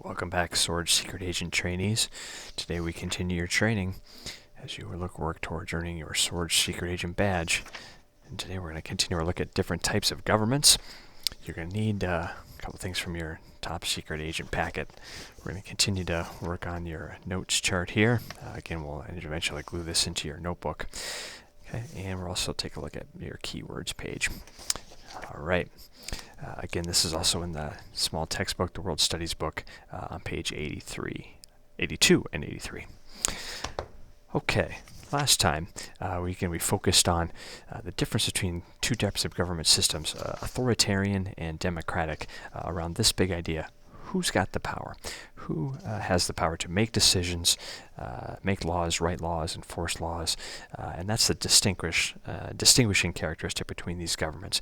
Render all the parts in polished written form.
Welcome back, Sword Secret Agent trainees. Today we continue your training as you work towards earning your Sword Secret Agent badge. And today we're going to continue our look at different types of governments. You're going to need a couple things from your Top Secret Agent packet. We're going to continue to work on your notes chart here. Again, we'll eventually glue this into your notebook. Okay, and we'll also take a look at your keywords page. All right. Again, this is also in the small textbook, the World Studies book, on page 82 and 83. Okay, last time we focused on the difference between two types of government systems, authoritarian and democratic, around this big idea. Who's got the power? Who has the power to make decisions, make laws, write laws, enforce laws? And that's the distinguishing characteristic between these governments.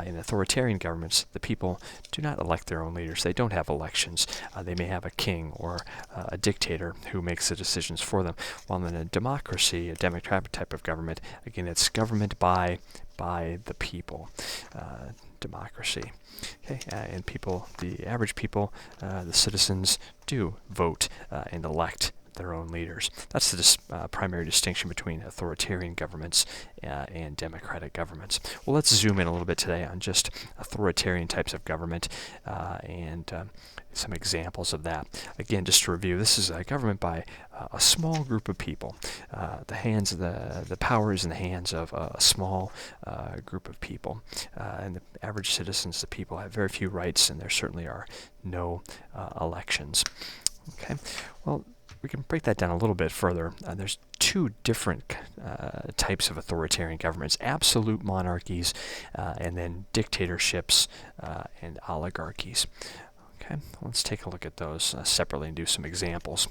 In authoritarian governments, the people do not elect their own leaders. They don't have elections. They may have a king or a dictator who makes the decisions for them. While in a democracy, a democratic type of government, again, it's government by the people. Democracy. Okay, and people, the average people, the citizens, do vote and elect their own leaders. That's the primary distinction between authoritarian governments and democratic governments. Well, let's zoom in a little bit today on just authoritarian types of government and some examples of that. Again, just to review, this is a government by a small group of people. The power is in the hands of a small group of people. And the average citizens, the people, have very few rights, and there certainly are no elections. Okay, well, we can break that down a little bit further. There's two different types of authoritarian governments: absolute monarchies and then dictatorships and oligarchies. Okay, let's take a look at those separately and do some examples.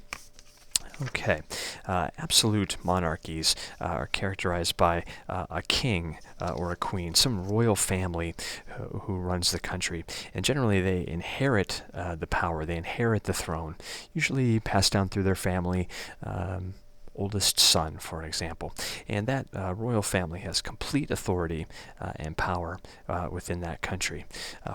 Okay, absolute monarchies are characterized by a king or a queen, some royal family who runs the country. And generally they inherit the power, they inherit the throne, usually passed down through their family. Oldest son, for example, and that royal family has complete authority and power within that country.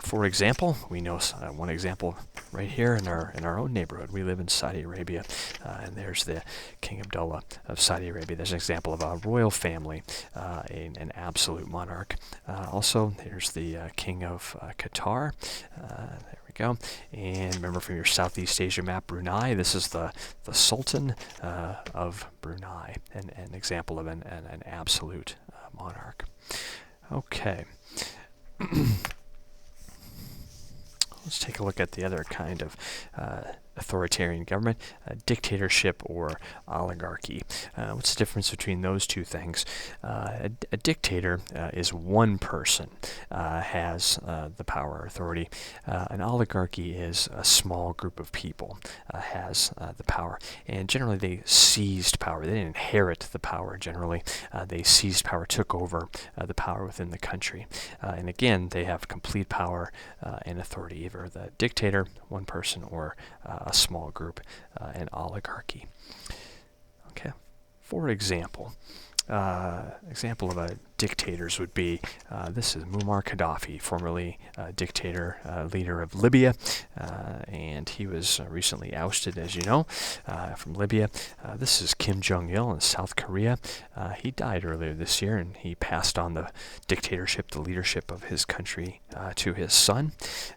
For example, we know one example right here in our own neighborhood. We live in Saudi Arabia, and there's the King Abdullah of Saudi Arabia. There's an example of a royal family, an absolute monarch. Also, there's the King of Qatar. There we go. And remember from your Southeast Asia map, Brunei, this is the Sultan of Brunei, an example of an absolute monarch. Okay. Let's take a look at the other kind of authoritarian government, dictatorship or oligarchy. What's the difference between those two things? A dictator is one person, has the power or authority. An oligarchy is a small group of people, has the power. And generally they seized power. They didn't inherit the power generally. They seized power, took over the power within the country. And again, they have complete power and authority, either the dictator, one person, or a small group, an oligarchy. Okay, for example, example of a dictators would be, this is Muammar Gaddafi, formerly dictator, leader of Libya, and he was recently ousted, as you know, from Libya. This is Kim Jong-il in South Korea. He died earlier this year, and he passed on the dictatorship, the leadership of his country to his son.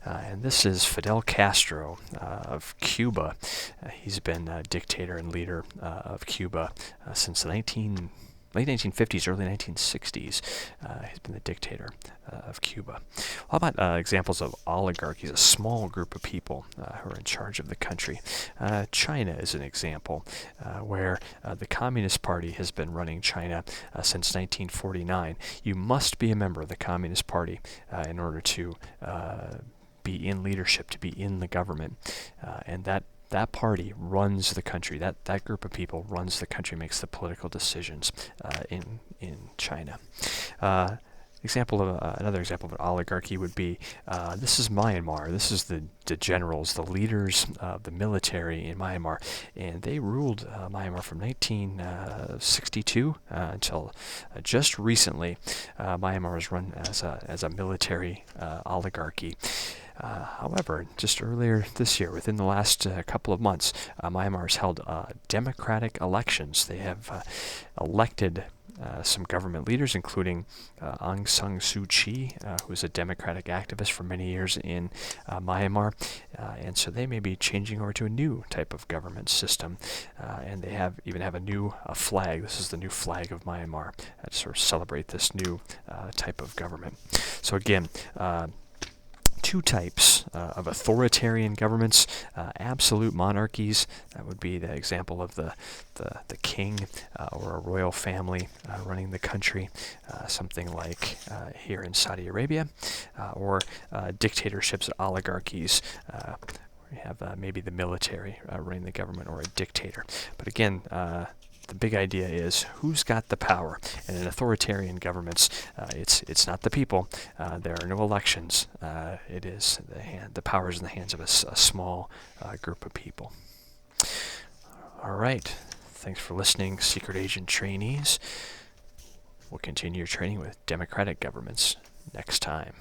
And this is Fidel Castro of Cuba. He's been dictator and leader of Cuba since the late 1950s, early 1960s. He's been the dictator of Cuba. How about examples of oligarchies, a small group of people who are in charge of the country? China is an example where the Communist Party has been running China since 1949. You must be a member of the Communist Party in order to be in leadership, to be in the government, and that party runs the country. That group of people runs the country, makes the political decisions in China. Another example of an oligarchy would be, this is Myanmar. This is the generals, the leaders of the military in Myanmar, and they ruled Myanmar from 1962 until just recently. Myanmar was run as a military oligarchy. However, just earlier this year, within the last couple of months, Myanmar's held democratic elections. They have elected some government leaders, including Aung San Suu Kyi, who was a democratic activist for many years in Myanmar. And so they may be changing over to a new type of government system. And they even have a new flag. This is the new flag of Myanmar to sort of celebrate this new type of government. So again, two types of authoritarian governments, absolute monarchies. That would be the example of the king or a royal family running the country, something like here in Saudi Arabia, or dictatorships, oligarchies. We have maybe the military running the government, or a dictator. But again, the big idea is who's got the power. And in authoritarian governments, it's not the people. There are no elections. It is the power is in the hands of a small group of people. All right. Thanks for listening, Secret Agent trainees. We'll continue your training with democratic governments next time.